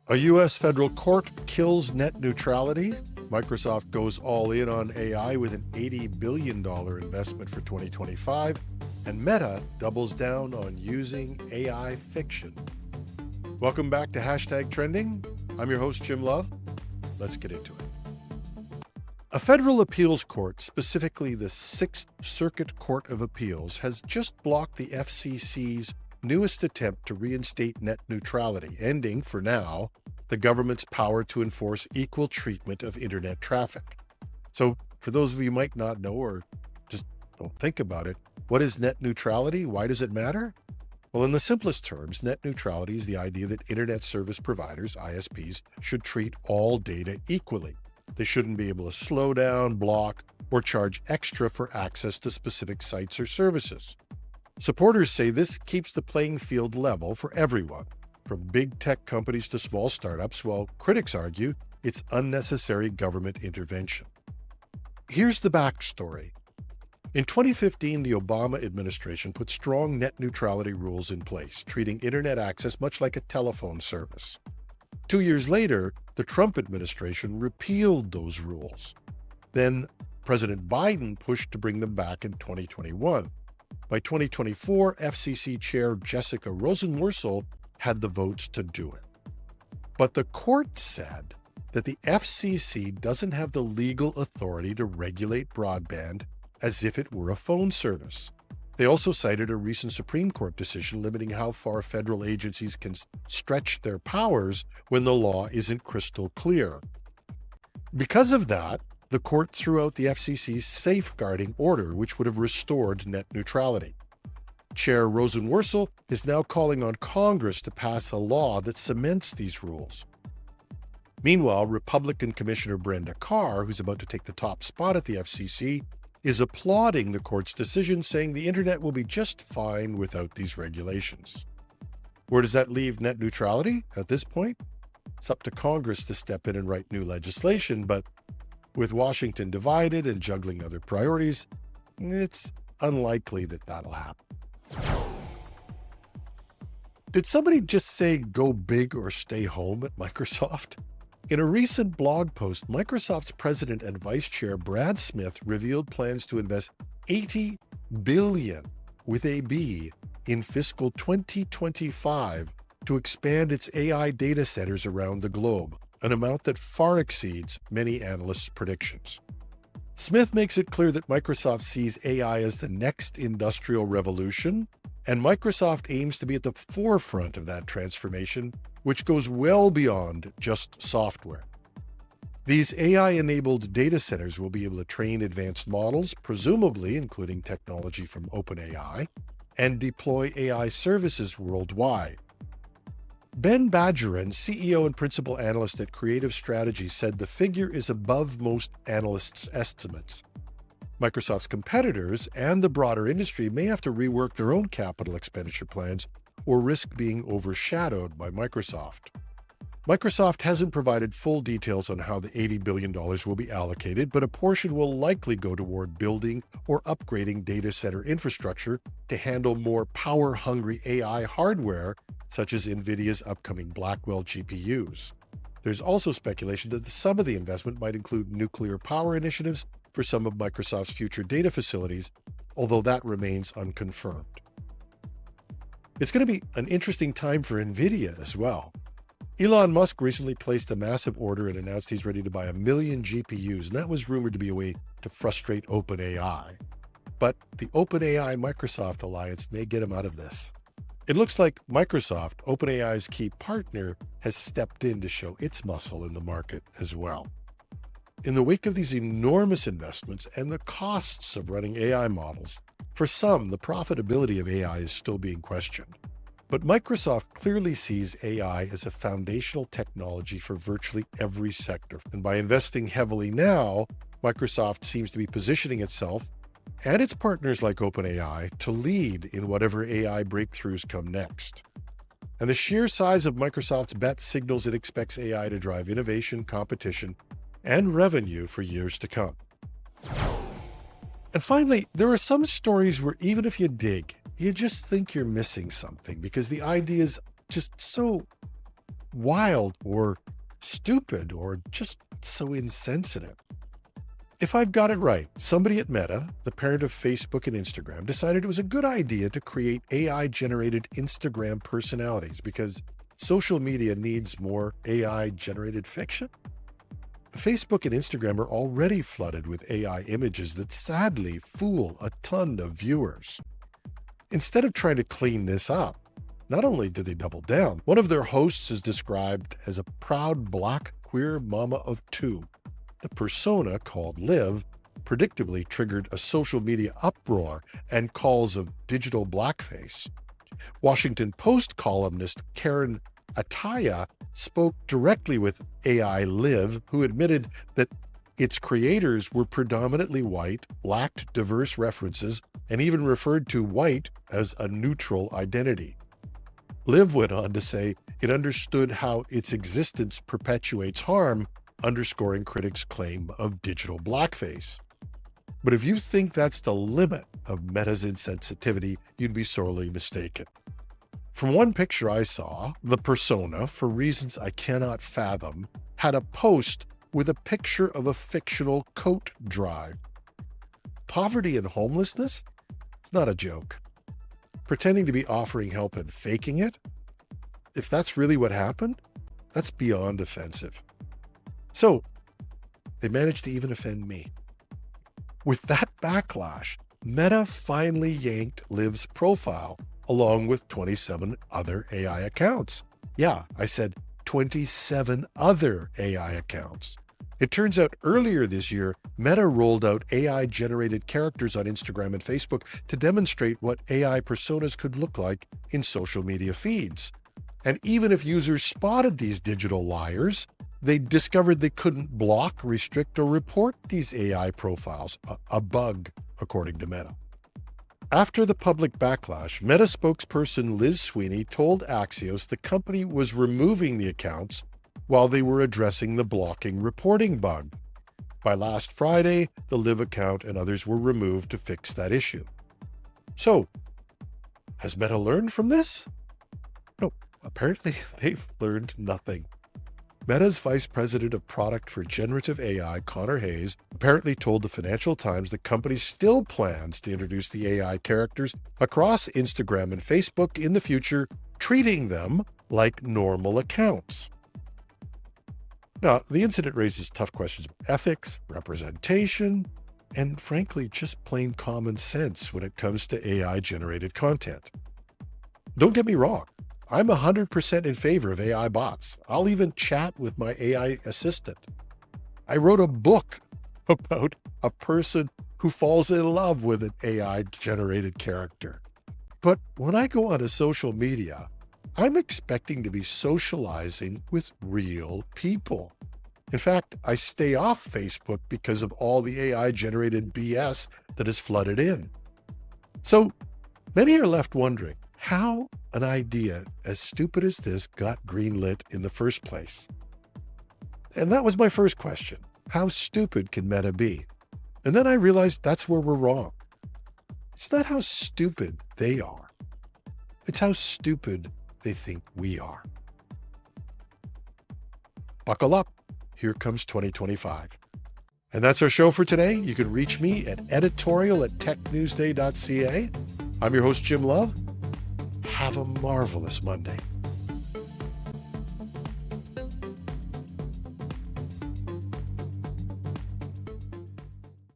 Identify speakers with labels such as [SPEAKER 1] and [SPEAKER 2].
[SPEAKER 1] A U.S. federal court kills net neutrality. Microsoft goes all in on AI with an $80 billion investment for 2025. And Meta doubles down on using AI fiction. Welcome back to Hashtag Trending. I'm your host, Jim Love. Let's get into it. A federal appeals court, specifically the Sixth Circuit Court of Appeals, has just blocked the FCC's newest attempt to reinstate net neutrality, ending, for now, the government's power to enforce equal treatment of internet traffic. So, for those of you who might not know or just don't think about it, what is net neutrality? Why does it matter? Well, in the simplest terms, net neutrality is the idea that internet service providers, ISPs, should treat all data equally. They shouldn't be able to slow down, block, or charge extra for access to specific sites or services. Supporters say this keeps the playing field level for everyone, from big tech companies to small startups, while critics argue it's unnecessary government intervention. Here's the backstory. In 2015, the Obama administration put strong net neutrality rules in place, treating internet access much like a telephone service. 2 years later, the Trump administration repealed those rules. Then President Biden pushed to bring them back in 2021. By 2024, FCC Chair Jessica Rosenworcel had the votes to do it. But the court said that the FCC doesn't have the legal authority to regulate broadband as if it were a phone service. They also cited a recent Supreme Court decision limiting how far federal agencies can stretch their powers when the law isn't crystal clear. Because of that, the court threw out the FCC's safeguarding order, which would have restored net neutrality. Chair Rosenworcel is now calling on Congress to pass a law that cements these rules. Meanwhile, Republican Commissioner Brenda Carr, who's about to take the top spot at the FCC, is applauding the court's decision, saying the internet will be just fine without these regulations. Where does that leave net neutrality at this point? It's up to Congress to step in and write new legislation, but with Washington divided and juggling other priorities, it's unlikely that that'll happen. Did somebody just say go big or stay home at Microsoft? In a recent blog post, Microsoft's president and vice chair Brad Smith revealed plans to invest $80 billion with a B in fiscal 2025 to expand its AI data centers around the globe, an amount that far exceeds many analysts' predictions. Smith makes it clear that Microsoft sees AI as the next industrial revolution, and Microsoft aims to be at the forefront of that transformation, which goes well beyond just software. These AI-enabled data centers will be able to train advanced models, presumably including technology from OpenAI, and deploy AI services worldwide. Ben Badgerin, CEO and principal analyst at Creative Strategy, said the figure is above most analysts' estimates. Microsoft's competitors and the broader industry may have to rework their own capital expenditure plans or risk being overshadowed by Microsoft. Microsoft hasn't provided full details on how the $80 billion will be allocated, but a portion will likely go toward building or upgrading data center infrastructure to handle more power-hungry AI hardware, such as NVIDIA's upcoming Blackwell GPUs. There's also speculation that some of the investment might include nuclear power initiatives for some of Microsoft's future data facilities, although that remains unconfirmed. It's going to be an interesting time for NVIDIA as well. Elon Musk recently placed a massive order and announced he's ready to buy 1 million GPUs, and that was rumored to be a way to frustrate OpenAI. But the OpenAI-Microsoft alliance may get him out of this. It looks like Microsoft, OpenAI's key partner, has stepped in to show its muscle in the market as well. In the wake of these enormous investments and the costs of running AI models, for some, the profitability of AI is still being questioned. But Microsoft clearly sees AI as a foundational technology for virtually every sector. And by investing heavily now, Microsoft seems to be positioning itself and its partners like OpenAI to lead in whatever AI breakthroughs come next. And the sheer size of Microsoft's bet signals it expects AI to drive innovation, competition, and revenue for years to come. And finally, there are some stories where even if you dig, you just think you're missing something because the idea is just so wild or stupid or just so insensitive. If I've got it right, somebody at Meta, the parent of Facebook and Instagram, decided it was a good idea to create AI-generated Instagram personalities because social media needs more AI-generated fiction. Facebook and Instagram are already flooded with AI images that sadly fool a ton of viewers. Instead of trying to clean this up, not only did they double down, one of their hosts is described as a proud Black queer mama of two. The persona, called Liv, predictably triggered a social media uproar and calls of digital blackface. Washington Post columnist Karen Ataya spoke directly with AI Liv, who admitted that its creators were predominantly white, lacked diverse references, and even referred to white as a neutral identity. Liv went on to say it understood how its existence perpetuates harm, underscoring critics' claim of digital blackface. But if you think that's the limit of Meta's insensitivity, you'd be sorely mistaken. From one picture I saw, the persona, for reasons I cannot fathom, had a post with a picture of a fictional coat drive. Poverty and homelessness? It's not a joke. Pretending to be offering help and faking it? If that's really what happened, that's beyond offensive. So, they managed to even offend me. With that backlash, Meta finally yanked Liv's profile along with 27 other AI accounts. Yeah, I said 27 other AI accounts. It turns out earlier this year, Meta rolled out AI-generated characters on Instagram and Facebook to demonstrate what AI personas could look like in social media feeds. And even if users spotted these digital liars, they discovered they couldn't block, restrict, or report these AI profiles, a bug, according to Meta. After the public backlash, Meta spokesperson Liz Sweeney told Axios the company was removing the accounts while they were addressing the blocking reporting bug. By last Friday, the Liv account and others were removed to fix that issue. So, has Meta learned from this? No, apparently they've learned nothing. Meta's vice president of product for generative AI, Connor Hayes, apparently told the Financial Times the company still plans to introduce the AI characters across Instagram and Facebook in the future, treating them like normal accounts. Now, the incident raises tough questions of ethics, representation, and frankly, just plain common sense when it comes to AI-generated content. Don't get me wrong. I'm 100% in favor of AI bots. I'll even chat with my AI assistant. I wrote a book about a person who falls in love with an AI-generated character. But when I go onto social media, I'm expecting to be socializing with real people. In fact, I stay off Facebook because of all the AI-generated BS that is flooded in. So many are left wondering how an idea as stupid as this got greenlit in the first place. And that was my first question. How stupid can Meta be? And then I realized that's where we're wrong. It's not how stupid they are. It's how stupid they think we are. Buckle up. Here comes 2025. And that's our show for today. You can reach me at editorial@technewsday.ca. I'm your host, Jim Love. Have a marvelous Monday.